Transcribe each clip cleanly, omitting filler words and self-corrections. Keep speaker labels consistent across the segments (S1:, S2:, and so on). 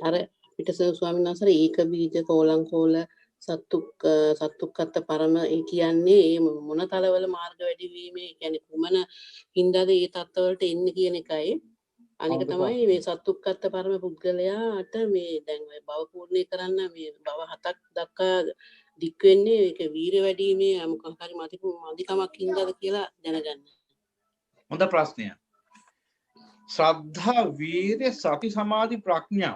S1: අර පිටසර ස්වාමීන් වහන්සේ ඒක බීජ කෝලංකෝල සත්තුක්කත්ත පරම ඒ කියන්නේ ඒ මොන තලවල මාර්ග වැඩිවීමේ කියන්නේ කුමන හින්දාද ඒ තත්ත්වවලට එන්නේ කියන එකයි. අනික තමයි මේ සත්තුක්කත්ත පරම පුද්ගලයාට මේ දැන් ඔය භව පූර්ණේ කරන්න මේ භව 7ක් දක්වා දික් වෙන්නේ ඒක වීරිය වැඩිීමේ මොකක් හරි මදිකමක් හින්දාද කියලා දැනගන්න.
S2: හොඳ ප්‍රශ්නය. ශ්‍රද්ධා, වීර්ය, සති, සමාධි, ප්‍රඥා.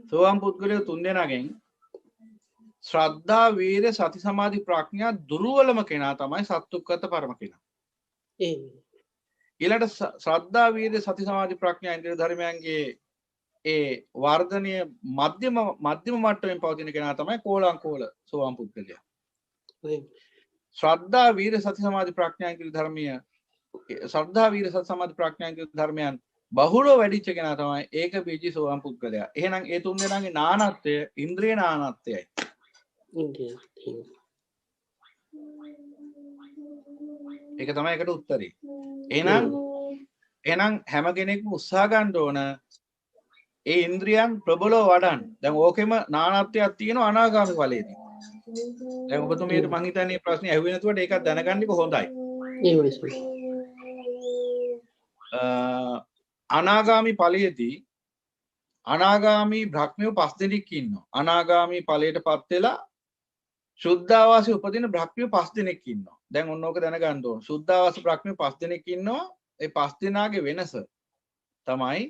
S2: සෝවාන් පුද්ගලයෝ තුන් දෙනාගෙන් ශ්‍රද්ධා, වීර්ය, සති, සමාධි, ප්‍රඥා දුර්වලම කෙනා තමයි සත්තුක්කත පරම කෙනා. ඊළඟට ශ්‍රද්ධා, වීර්ය, සති, සමාධි, ප්‍රඥා ඉන්ද්‍රිය ධර්මයන්ගේ ඒ වර්ධනය මධ්‍යම මට්ටමින් පවතින කෙනා තමයි කෝලංකෝල සෝවාන් පුද්ගලයා. ශ්‍රද්ධා, වීර්ය, සති, සමාධි, ප්‍රඥා ඉන්ද්‍රිය ධර්මීය ශ්‍රද්ධා, වීර්ය, සති, සමාධි, ප්‍රඥා ඉන්ද්‍රිය ධර්මයන් බහුලව වැඩිච්ච කෙනා තමයි ඒක බීජී සෝවාන් පුද්ගලයා. එහෙනම් ඒ තුන් දෙනාගේ නානත්වය ඉන්ද්‍රිය නානත්වයයි. ඒක තමයි ඒකට උත්තරේ. එහෙනම් හැම කෙනෙක්ම උත්සාහ ගන්න ඕන ඒ ඉන්ද්‍රියන් ප්‍රබලව වඩන්න. දැන් ඕකෙම නානත්වයක් තියෙනවා අනාගාමී ඵලයේදී. දැන් ඔබතුමියට මං හිතන්නේ ප්‍රශ්නේ ඇහුවේ නැතුවට ඒකත් දැනගන්න එක හොඳයි. අනාගාමී ඵලයේදී අනාගාමී බ්‍රහ්මයෝ 5 දෙනෙක් ඉන්නවා. අනාගාමී ඵලයටපත් වෙලා සුද්ධාවාසී උපදින බ්‍රහ්මයෝ 5 දෙනෙක් ඉන්නවා. දැන් ඔන්න ඕක දැනගන්න ඕන. සුද්ධාවාසී බ්‍රහ්මයෝ 5 දෙනෙක් ඉන්නවා. ඒ 5 දෙනාගේ වෙනස තමයි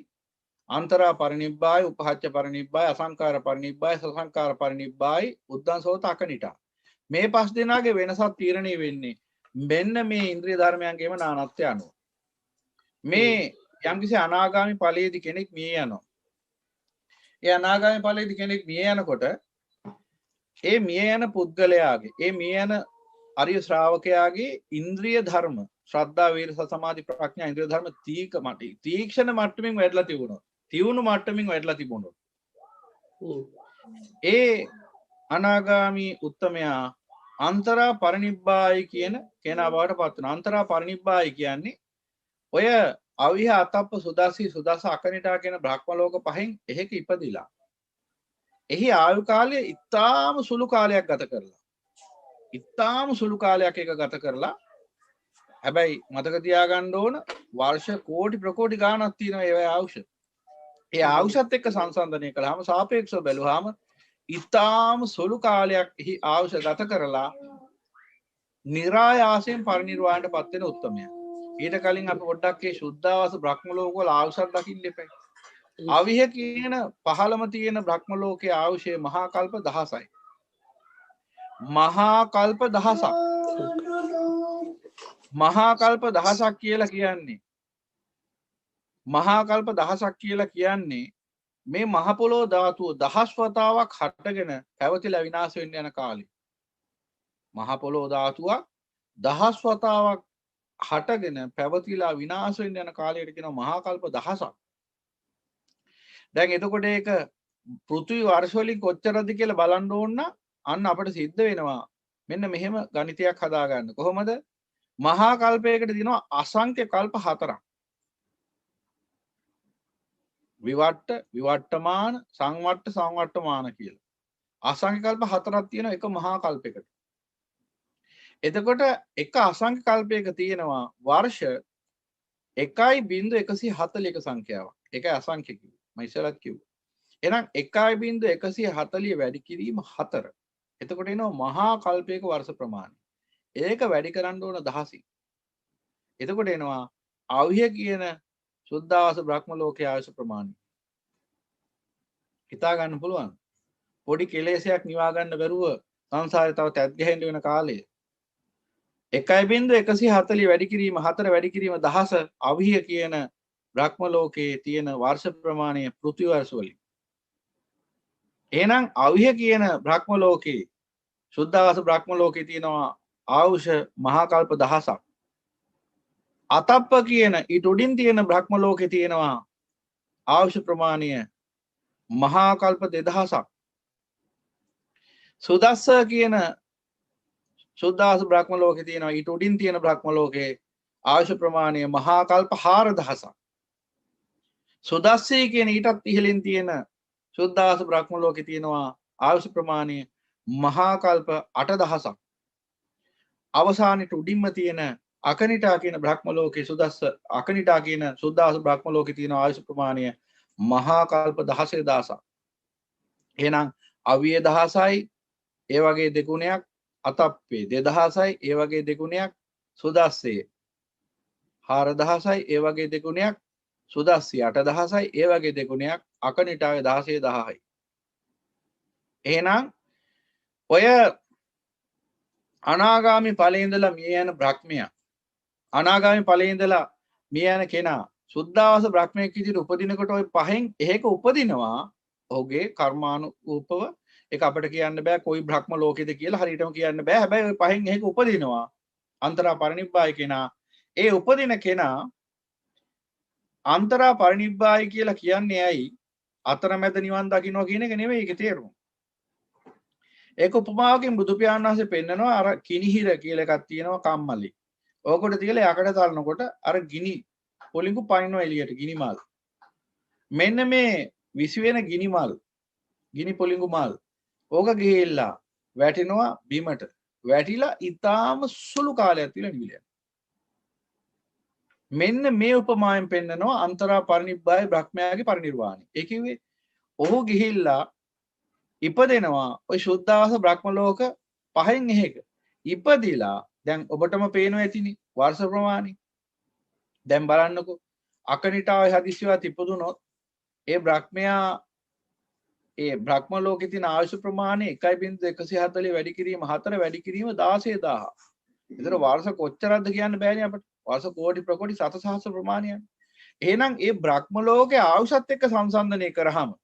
S2: අන්තරා පරිනිබ්බාය, උපහච්ච පරිනිබ්බාය, අසංකාර පරිනිබ්බාය, සසංකාර පරිනිබ්බාය, උද්දංසෝත අකනිටා. මේ 5 දෙනාගේ වෙනසක් තීරණය වෙන්නේ මෙන්න මේ ඉන්ද්‍රිය ධර්මයන්ගේම නානත්වය අනුව. මේ යම්කිසි අනාගාමී ඵලයේදී කෙනෙක් මිය යනවා. ඒ අනාගාමී ඵලයේදී කෙනෙක් මිය යනකොට ඒ මිය යන පුද්ගලයාගේ ඒ මිය යන ආර්ය ශ්‍රාවකයාගේ ඉන්ද්‍රිය ධර්ම ශ්‍රද්ධා, වීර්ය, සති, සමාධි, ප්‍රඥා ඉන්ද්‍රිය ධර්ම තීක්ෂණ මට්ටමින් වැඩිලා තිබුණා. තියුණු මට්ටමින් වැඩිලා තිබුණා. ඒ අනාගාමී උත්තමයා අන්තරා පරිනිබ්බාය කියන කෙනා බවට පත් වෙනවා. අන්තරා පරිනිබ්බාය කියන්නේ ඔය අවිහ අතප්ප සුදාසි සුදාස අකනිටා කියන බ්‍රහ්ම ලෝක පහෙන් එහෙක ඉපදිලා. එහි ආයු කාලය ඉතාම සුළු කාලයක් ගත කරලා. ඉතාම සුළු කාලයක් එක ගත කරලා හැබැයි මතක තියාගන්න ඕන වර්ෂ කෝටි ප්‍රකෝටි ගාණක් තියෙනවා ඒ ආයුෂ. ඒ ආයුෂත් එක්ක සංසන්දනය කළාම සාපේක්ෂව බැලුවාම ඉතාම සුළු කාලයක් එහි ආයුෂ ගත කරලා නිරායාසයෙන් පරිනිර්වාණයට පත් වෙන උත්තමයා. ඊට කලින් අපි පොඩ්ඩක් ඒ සුද්ධාවාස බ්‍රහ්ම ලෝක වල ආයුෂක් දකින්න එපා. අවිහ කියන පහළම තියෙන බ්‍රහ්ම ලෝකයේ ආයුෂය මහා කල්ප 16යි. මහා කල්ප 16ක්. මහා කල්ප 16ක් කියලා කියන්නේ මහා කල්ප 16ක් කියලා කියන්නේ මේ මහ පොළොව ධාතුව දහස් වතාවක් හටගෙන පැවතිලා විනාශ වෙන්න යන කාලේ. මහ පොළොව ධාතුව දහස් වතාවක් හටගෙන පැවතිලා විනාශ වෙන්න යන කාලයට කියනවා මහා කල්ප 16ක්. දැන් එතකොට ඒක පෘථිවි වර්ෂ වලින් කොච්චරද කියලා බලන්න ඕන නම් අන්න අපිට සිද්ධ වෙනවා මෙන්න මෙහෙම ගණිතයක් හදාගන්න. කොහොමද? මහා කල්පයකට දිනවා අසංඛ්‍ය කල්ප 4ක්. විවට්ට, විවට්ටමාන, සංවට්ට, සංවට්ටමාන කියලා. අසංඛ්‍ය කල්ප 4ක් තියෙනවා එක මහා කල්පයකට. එතකොට එක අසංඛ්‍ය කල්පයක තියෙනවා වර්ෂ 1.141 සංඛ්‍යාවක්. ඒකයි අසංඛ්‍ය කිව්වේ. මම ඉස්සරහත් කිව්වා. එහෙනම් 1.140 වැඩි කිරීම 4. එතකොට එනවා මහා කල්පයක වර්ෂ ප්‍රමාණය. ඒක වැඩි කරන්න ඕන 10. එතකොට එනවා අවිහ කියන සුද්ධාවාස බ්‍රහ්ම ලෝකයේ ආයුෂ ප්‍රමාණය. හිතා ගන්න පුළුවන්. පොඩි කෙලෙසයක් නිවා ගන්න බැරුව සංසාරේ තව තැත් ගහින්න වෙන කාලේ 1.140 වැඩි කිරීම 4 වැඩි කිරීම 10 අවිහ කියන බ්‍රහ්ම ලෝකයේ තියෙන වර්ෂ ප්‍රමාණය පෘථිවි වර්ෂ වලින්. එහෙනම් අවිහ කියන බ්‍රහ්ම ලෝකයේ සුද්ධාවාස බ්‍රහ්ම ලෝකයේ තියෙනවා ආයුෂ මහා කල්ප 10ක්. අතප්ප කියන ඊට උඩින් තියෙන බ්‍රහ්ම ලෝකේ තියෙනවා ආයුෂ ප්‍රමාණය මහා කල්ප 2000ක්. සුදස්ස කියන සුද්ධාවාස බ්‍රහ්ම ලෝකේ තියෙනවා ඊට උඩින් තියෙන බ්‍රහ්ම ලෝකේ ආයුෂ ප්‍රමාණය මහා කල්ප 4000ක්. සුදස්සේ කියන ඊටත් ඉහළින් තියෙන සුද්ධාවාස බ්‍රහ්ම ලෝකේ තියෙනවා ආයුෂ ප්‍රමාණය මහා කල්ප 8000ක්. අවසානයේ උඩින්ම තියෙන අකනිටා කියන බ්‍රහ්ම ලෝකේ සුදස්ස අකනිටා කියන සුද්ධාවාස බ්‍රහ්ම ලෝකේ තියෙන ආයුෂ ප්‍රමාණය මහා කල්ප 16000ක්. එහෙනම් අවිය 16යි ඒ වගේ දෙගුණයක්, අතප්පේ 2000යි ඒ වගේ දෙගුණයක්, සුදස්සේ 4000යි ඒ වගේ දෙගුණයක්, සුදස්සේ 8000යි ඒ වගේ දෙගුණයක්, අකනිටාවේ 16000යි. එහෙනම් ඔය අනාගාමි ඵලයේ ඉඳලා මිය යන බ්‍රහ්මයා, අනාගාමි ඵලයේ ඉඳලා මිය යන කෙනා සුද්ධාවාස බ්‍රහ්මයෙක් විදිහට උපදිනකොට ඔය පහෙන් එහෙක උපදිනවා. ඔහුගේ කර්මානුරූපව ඒක අපිට කියන්න බෑ කොයි බ්‍රහ්ම ලෝකෙද කියලා හරියටම කියන්න බෑ. හැබැයි ඔය පහෙන් එහෙක උපදිනවා. අන්තරා පරිනිබ්බාය කෙනා, ඒ උපදින කෙනා අන්තරා පරිනිබ්බාය කියලා කියන්නේ ඇයි? අතරමැද නිවන් දකින්නවා කියන එක නෙවෙයි ඒකේ තේරුම. ඒක උපමාවකින් බුදු පියාණන් වහන්සේ පෙන්නනවා අර කිනිහිර කියලා එකක් තියෙනවා කම්මලි. ඕකට තියලා යකඩ තලනකොට අර ගිනි පොලිඟු පනිනවා එළියට ගිනි මල්. මෙන්න මේ විසි වෙන ගිනි මල්, ගිනි පොලිඟු මල් ඕක ගිහිල්ලා වැටෙනවා බිමට. වැටිලා ඊටාම සුළු කාලයක් තියලා නිවිලා. මෙන්න මේ උපමාවෙන් පෙන්නනවා අන්තරා පරිනිබ්බාය බ්‍රහ්මයාගේ පරිනිර්වාණය. ඒ කිව්වේ ඔහු ගිහිල්ලා ඉපදෙනවා ඔය සුද්ධාවාස බ්‍රහ්ම ලෝක පහෙන් එහෙක. ඉපදිලා දැන් ඔබටම පේනවා ඇතිනේ වර්ෂ ප්‍රමාණය. දැන් බලන්නකෝ අකනිටාවේ හදිසියවත් ඉපදුනොත් ඒ බ්‍රහ්මයා ඒ බ්‍රහ්ම ලෝකේ තියෙන ආයුෂ ප්‍රමාණය 1.140 වැඩි කිරීම 4 වැඩි කිරීම 16000. ඒතර වර්ෂ කොච්චරක්ද කියන්න බෑනේ අපිට. වර්ෂ කෝටි ප්‍රකෝටි සතසහස්‍ර ප්‍රමාණයක්. එහෙනම් ඒ බ්‍රහ්ම ලෝකයේ ආයුෂත් එක්ක සංසන්දනය කරාම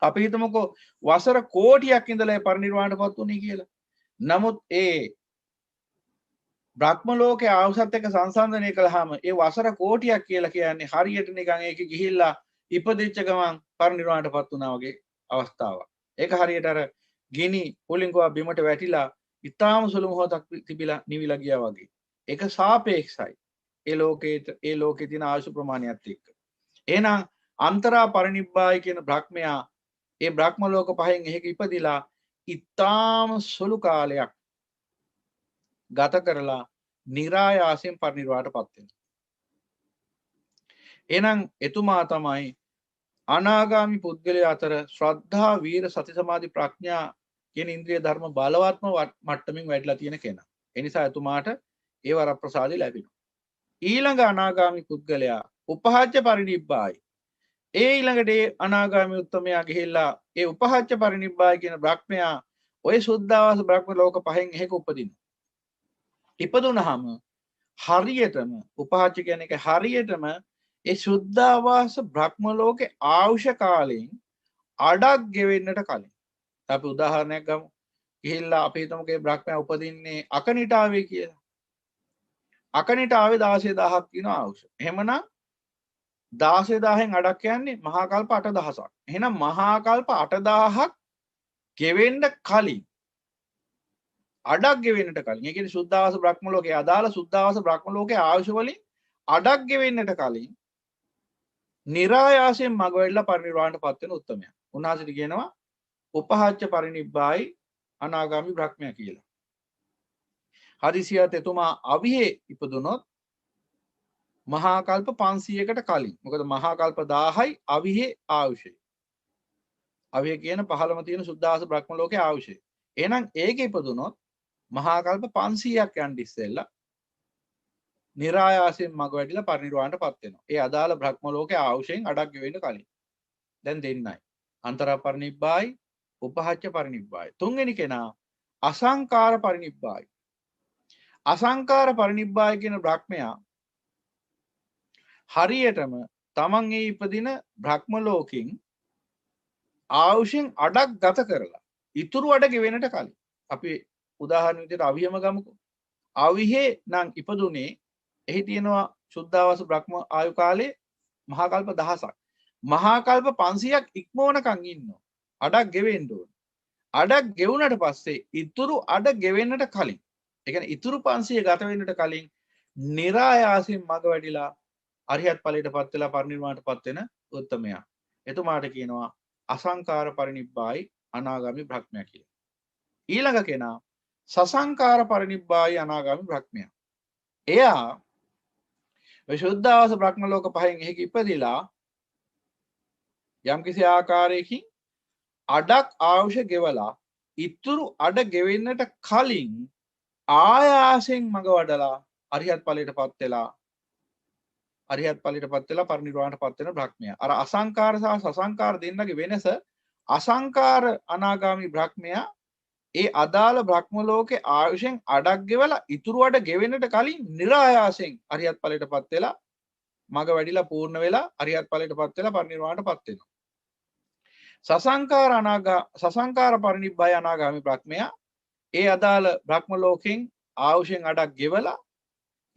S2: අපි හිතමුකෝ වසර කෝටියක් ඉඳලා පරිනිර්වාණයටපත් උනේ කියලා. නමුත් ඒ බ්‍රහ්ම ලෝකයේ ආයුෂත් එක්ක සංසන්දනය කළාම ඒ වසර කෝටියක් කියලා කියන්නේ හරියට නිකන් ඒක ගිහිල්ලා ඉපදිච්ච ගමන් පරිනිර්වාණයටපත් වුණා වගේ අවස්ථාවක්. ඒක හරියට අර ගිනි පොලිඟුව බිමට වැටිලා ඉතාම සුළු මොහොතක් තිබිලා නිවිලා ගියා වගේ. ඒක සාපේක්ෂයි ඒ ලෝකයේ තියෙන ආයුෂ ප්‍රමාණයත් එක්ක. එහෙනම් අන්තරා පරිනිබ්බාය කියන බ්‍රහ්මයා ඒ බ්‍රහ්ම ලෝක පහෙන් එහෙක ඉපදිලා ඉතාම සුළු කාලයක් ගත කරලා නිරායාසයෙන් පරිනිර්වාණයටපත් වෙනවා. එහෙනම් එතුමා තමයි අනාගාමි පුද්ගලයා අතර ශ්‍රද්ධා, වීර, සති, සමාධි, ප්‍රඥා කියන ඉන්ද්‍රිය ධර්ම බලවත්ම මට්ටමින් වැඩිලා තියෙන කෙනා. ඒ නිසා එතුමාට ඒ වරප්‍රසාදය ලැබෙනවා. ඊළඟ අනාගාමි පුද්ගලයා උපහාච්‍ය පරිනිබ්බාය. ඒ ඊළඟට ඒ අනාගාමී උත්තමයා ගිහිල්ලා ඒ උපහාච්‍ය පරිනිබ්බාය කියන බ්‍රහ්මයා ඔය සුද්ධාවාස බ්‍රහ්ම ලෝක පහෙන් එහෙක උපදිනවා. ඉපදුනහම හරියටම උපහාච්‍ය කියන එක හරියටම ඒ සුද්ධාවාස බ්‍රහ්ම ලෝකේ ආයුෂ කාලයෙන් අඩක් ගෙවෙන්නට කලින් අපි උදාහරණයක් ගමු. ගිහිල්ලා අපි හිතමුකේ බ්‍රහ්මයා උපදින්නේ අකනිටාවේ කියලා. අකනිටාවේ 16000ක් කියන ආයුෂ. එහෙමනම් 16000න් අඩක් කියන්නේ මහා කල්ප 8000ක්. එහෙනම් මහා කල්ප 8000ක් ගෙවෙන්න කලින් අඩක් ගෙවෙන්නට කලින්. ඒ කියන්නේ සුද්ධාවාස බ්‍රහ්ම ලෝකයේ අදාළ සුද්ධාවාස බ්‍රහ්ම ලෝකයේ ආයුෂ වලින් අඩක් ගෙවෙන්නට කලින් නිරායාසයෙන් මග වැඩිලා පරිනිර්වාණයටපත් වෙන උත්තමයා. උන්වහන්සේට කියනවා උපහාච්‍ය පරිනිබ්බායි අනාගාමි බ්‍රහ්මයා කියලා. හදිසියත් එතුමා අවිහේ ඉපදුනොත් මහා කල්ප 500කට කලින්. මොකද මහා කල්ප 1000යි අවිහේ ආයුෂය. අවිහේ කියන පහළම තියෙන සුද්ධාවාස බ්‍රහ්ම ලෝකයේ ආයුෂය. එහෙනම් ඒක ඉපදුනොත් මහා කල්ප 500ක් යන්න ඉස්සෙල්ලා නිරායාසයෙන් මග වැඩිලා පරිනිර්වාණයටපත් වෙනවා. ඒ අදාළ බ්‍රහ්ම ලෝකයේ ආයුෂයෙන් අඩක් ගෙවෙන්න කලින්. දැන් දෙන්නයි. අන්තරා පරිනිබ්බායි, උපහාච්‍ය පරිනිබ්බායි. තුන්වෙනි කෙනා අසංකාර පරිනිබ්බායි. අසංකාර පරිනිබ්බායි කියන බ්‍රහ්මයා හරියටම තමන් ඒ ඉපදින බ්‍රහ්ම ලෝකෙන් ආයුෂෙන් අඩක් ගත කරලා ඉතුරු අඩ ගෙවෙන්නට කලින්. අපි උදාහරණ විදිහට අවිහෙම ගමුකෝ. අවිහේ නම් ඉපදුනේ එහි තියෙනවා සුද්ධාවාස බ්‍රහ්ම ආයු කාලේ මහා කල්ප 1000ක්. මහා කල්ප 500ක් ඉක්මවනකන් ඉන්නවා. අඩක් ගෙවෙන්න ඕන. අඩක් ගෙවුනට පස්සේ ඉතුරු අඩ ගෙවෙන්නට කලින්, ඒ කියන්නේ ඉතුරු 500 ගත වෙන්නට කලින් නිරායාසයෙන් මග වැඩිලා අරිහත් ඵලයටපත් වෙලා පරිනිර්වාණයටපත් වෙන උත්තමයා. එතුමාට කියනවා අසංකාර පරිනිබ්බායි අනාගාමි බ්‍රහ්මයා කියලා. ඊළඟ කෙනා සසංකාර පරිනිබ්බායි අනාගාමි බ්‍රහ්මයා. එයා විසුද්ධාවාස බ්‍රහ්ම ලෝක පහෙන් එහෙක ඉපදිලා යම්කිසි ආකාරයකින් අඩක් ආවුෂ ගෙවලා ඉතුරු අඩ ගෙවෙන්නට කලින් ආයාසයෙන් මඟ වඩලා අරිහත් ඵලයටපත් වෙලා පරිනිර්වාණයටපත් වෙන බ්‍රහ්මයා. අර අසංකාර සහ සසංකාර දෙන්නගේ වෙනස අසංකාර අනාගාමි බ්‍රහ්මයා ඒ අදාළ බ්‍රහ්ම ලෝකේ ආයුෂෙන් අඩක් ගෙවලා ඉතුරු අඩ ගෙවෙන්නට කලින් નિરાයාසයෙන් අරිහත් ඵලයටපත් වෙලා මඟ වැඩිලා පූර්ණ වෙලා අරිහත් ඵලයටපත් වෙලා පරිනිර්වාණයටපත් වෙනවා. සසංකාර පරිනිබ්බාය අනාගාමි බ්‍රහ්මයා ඒ අදාළ බ්‍රහ්ම ලෝකෙන් ආයුෂෙන් අඩක් ගෙවලා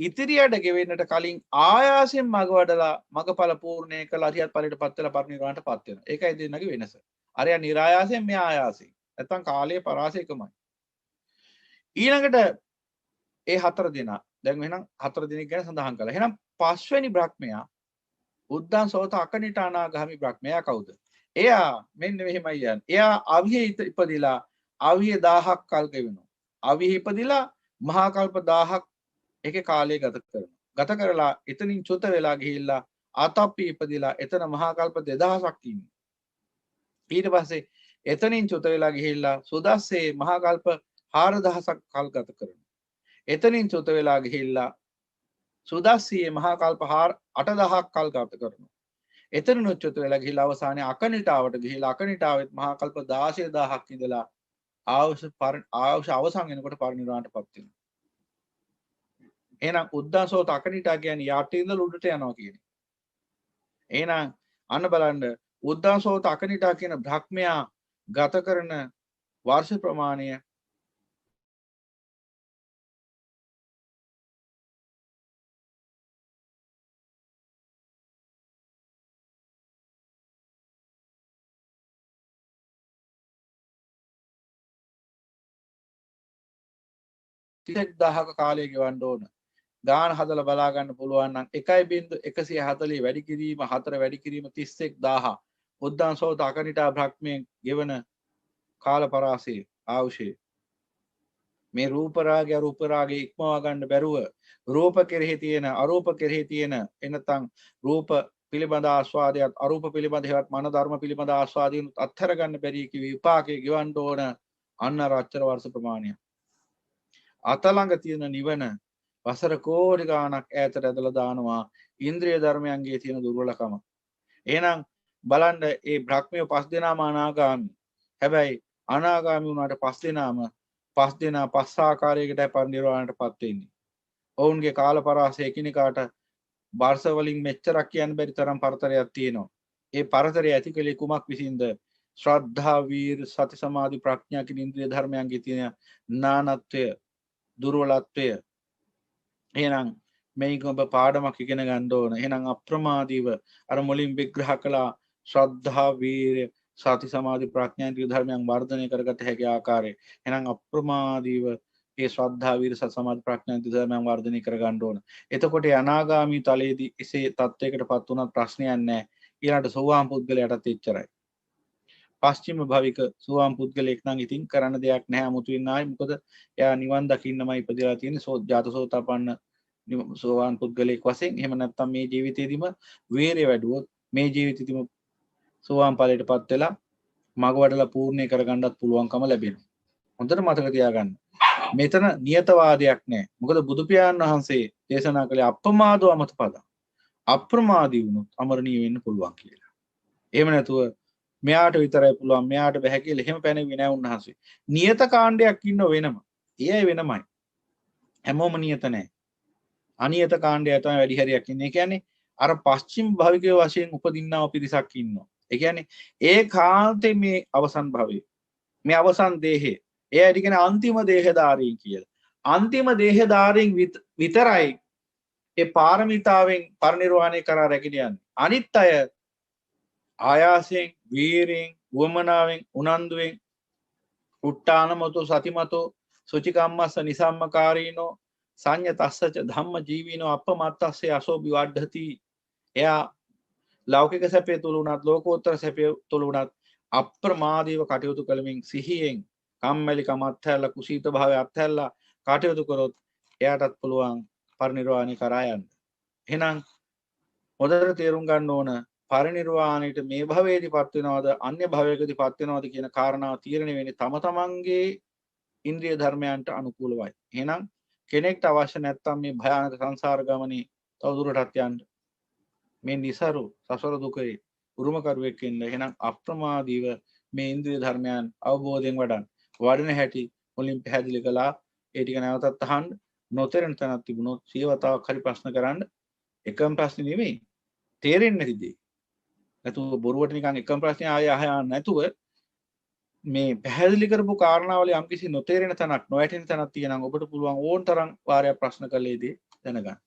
S2: ඉතිරියට ගෙවෙන්නට කලින් ආයාසයෙන් මඟ වඩලා මඟඵල පූර්ණේ කළ අරිහත් ඵලයටපත් වෙලා පරිනිර්වාණයටපත් වෙනවා. ඒකයි දෙන්නගේ වෙනස. අරයා નિરાයාසයෙන් මෙයා ආයාසයෙන්. නැත්තම් කාලයේ පරාසය එකමයි. ඊළඟට ඒ හතර දෙනා දැන් එහෙනම් හතර දෙනෙක් ගැන සඳහන් කළා. එහෙනම් පස්වෙනි බ්‍රහ්මයා උද්දන් සෝත අකනිට අනාගාමි බ්‍රහ්මයා කවුද? එයා මෙන්න මෙහෙමයි යන්නේ. එයා අවිහෙ ඉපදිලා අවිහෙ 1000ක් කල් ගෙවෙනවා. අවිහෙ ඉපදිලා මහා කල්ප 1000ක් ඒකේ කාලය ගත කරනවා. ගත කරලා එතනින් චුත වෙලා ගිහිල්ලා ආතප්පි ඉපදිලා එතන මහා කල්ප 2000ක් ඉන්නේ. ඊට පස්සේ එතනින් චුත වෙලා ගිහිල්ලා සුදස්සේ මහා කල්ප 4000ක් කල් ගත කරනවා. එතනින් චුත වෙලා ගිහිල්ලා සුදස්සියේ මහා කල්ප 8000ක් කල් ගත කරනවා. එතනින් චුත වෙලා ගිහිල්ලා අවසානයේ අකනිටාවට ගිහිල්ලා අකනිටාවෙත් මහා කල්ප 16000ක් ඉඳලා ආයුෂ අවසන් වෙනකොට පරිනිර්වාණයටපත් වෙනවා. එහෙනම් උද්දාසෝත අකනිටා කියන්නේ යට ඉඳලා උඩට යනවා කියන්නේ. එහෙනම් අන්න බලන්න උද්දාසෝත අකනිටා කියන බ්‍රහ්මයා ගත කරන වර්ෂ ප්‍රමාණය දහක කාලය ගෙවන්න ඕන. ගාන හදලා බලා ගන්න පුළුවන් නම් 1.140 වැඩි කිරීම 4 වැඩි කිරීම 31000 උද්දාසෝත අකනිටා බ්‍රහ්මයෙන් ගෙවන කාල පරාසය ආවුෂේ මේ රූප රාගය අරූප රාගය ඉක්මවා ගන්න බැරුව රූප කෙරෙහි තියෙන අරූප කෙරෙහි තියෙන එනතන් රූප පිළිබඳ ආස්වාදයක් අරූප පිළිබඳ හේවත් මන ධර්ම පිළිබඳ ආස්වාදයෙන් අත්හැර ගන්න බැරි කි විපාකේ ගෙවන්න ඕන අන්න රාත්‍තර වර්ෂ ප්‍රමාණය අතලඟ තියෙන නිවන වසර කෝටි ගාණක් ඈතට ඇදලා දානවා ඉන්ද්‍රිය ධර්මයන්ගේ තියෙන දුර්වලකම. එහෙනම් බලන්න මේ බ්‍රහ්මිය පස් දෙනාම අනාගාමි. හැබැයි අනාගාමි වුණාට පස් දෙනාම පස් දෙනා පස් ආකාරයකට පරිනිර්වාණයටපත් වෙන්නේ. ඔවුන්ගේ කාල පරාසය එකිනෙකාට වර්ෂ වලින් මෙච්චරක් කියන්න බැරි තරම් පරතරයක් තියෙනවා. ඒ පරතරය ඇති කලේ කුමක් විසින්ද? ශ්‍රද්ධා, වීර, සති, සමාධි, ප්‍රඥා කියන ඉන්ද්‍රිය ධර්මයන්ගේ තියෙන නානත්වය, දුර්වලත්වය. එහෙනම් මේක ඔබ පාඩමක් ඉගෙන ගන්න ඕන. එහෙනම් අප්‍රමාදීව අර මුලින් විග්‍රහ කළා ශ්‍රද්ධා, වීර, සති, සමාධි, ප්‍රඥා ඉන්ද්‍රිය ධර්මයන් වර්ධනය කරගත හැකි ආකාරය. එහෙනම් අප්‍රමාදීව ඒ ශ්‍රද්ධා, වීර, සති, සමාධි, ප්‍රඥා ඉන්ද්‍රිය ධර්මයන් වර්ධනය කර ගන්න ඕන. එතකොට අනාගාමී තලයේදී එසේ තත්වයකටපත් වුණත් ප්‍රශ්නයක් නැහැ. ඊළඟට සෝවාන් පුද්ගලයාටත් එච්චරයි. පස්චිම භවික සෝවාන් පුද්ගලයෙක් නම් ඉතින් කරන්න දෙයක් නැහැ 아무තුින් ආයි. මොකද එයා නිවන් දකින්නමයි ඉපදලා තියෙන්නේ. ජාතසෝතපන්න සෝවාන් පුද්ගලයෙක් වශයෙන්. එහෙම නැත්නම් මේ ජීවිතේදීම වීරිය වැඩුවොත් මේ ජීවිතේදීම සෝවාන් ඵලයටපත් වෙලා මග වඩලා පූර්ණේ කරගන්නත් පුළුවන්කම ලැබෙනවා. හොඳට මතක තියාගන්න. මෙතන නියතවාදයක් නැහැ. මොකද බුදු පියාණන් වහන්සේ දේශනා කළේ අප්‍රමාදව අමතපද. අප්‍රමාදී වුණොත් අමරණීය වෙන්න පුළුවන් කියලා. එහෙම නැතුව මෙයාට විතරයි පුළුවන් මෙයාට බෑ කියලා එහෙම පැනෙන්නේ නැහැ උන්වහන්සේ. නියත කාණ්ඩයක් ඉන්න වෙනම. ඒ වෙනමයි. හැමෝම නියත නැහැ. අනියත කාණ්ඩය තමයි වැඩි හරියක් ඉන්නේ. ඒ කියන්නේ අර පස්චිම භවිකයේ වශයෙන් උපදින්නව පිරිසක් ඉන්නවා. ඒ කියන්නේ ඒ කාන්තේ මේ අවසන් භවයේ මේ අවසන් දේහේ ඒ ඇයි කියන්නේ අන්තිම දේහධාරීන් කියලා. අන්තිම දේහධාරීන් විතරයි ඒ පාරමිතාවෙන් පරිනිර්වාණය කරා රැගෙන යන්නේ. අනිත් අය ආයාසයෙන්, වීරයෙන්, වමනාවෙන්, උනන්දුවෙන්, උට්ටානමතෝ සතිමතෝ සුචිකම්මස්ස නිසම්මකාරීනෝ සංයතස්සච ධම්ම ජීවීනෝ අපමත්තස්සේ අසෝබි වඩ්ඩති එයා ලෞකික සැපේ තුල උනත් ලෝකෝත්තර සැපේ තුල උනත් අප්‍රමාදීව කටයුතු කළමින් සිහියෙන් කම්මැලිකම අත්හැරලා කුසීත භාවය අත්හැරලා කටයුතු කරොත් එයාටත් පුළුවන් පරිනිර්වාණය කරා යන්න. එහෙනම් හොඳට තේරුම් ගන්න ඕන පරිනිර්වාණයට මේ භවයේදීපත් වෙනවද අන්‍ය භවයකදීපත් වෙනවද කියන කාරණාව තීරණය වෙන්නේ තම තමන්ගේ ඉන්ද්‍රිය ධර්මයන්ට අනුකූලවයි. එහෙනම් කෙනෙක්ට අවශ්‍ය නැත්තම් මේ භයානක සංසාර ගමනේ තවදුරටත් යන්න මේ નિසරු සසර දුකේ උරුමකරුවෙක් වෙන්න එහෙනම් අප්‍රමාදීව මේ ඉන්ද්‍රිය ධර්මයන් අවබෝධයෙන් වඩන හැටි මුලින් පැහැදිලි කළා. ඒ ටික නැවතත් අහන්න. නොතේරෙන තැනක් තිබුණොත් සියවතාවක් හරි ප්‍රශ්න කරන්න. එකම ප්‍රශ්නේ නෙමෙයි. තේරෙන්නේ නැති දේ. නැතුව බොරුවට නිකන් එකම ප්‍රශ්නේ ආයෙ අහන්න නැතුව මේ පැහැදිලි කරපු කාරණාවල යම්කිසි නොතේරෙන තැනක් නොවැටෙන තැනක් තියෙනවා. ඔබට පුළුවන් ඕන තරම් වාරයක් ප්‍රශ්න කළේදී දැනගන්න.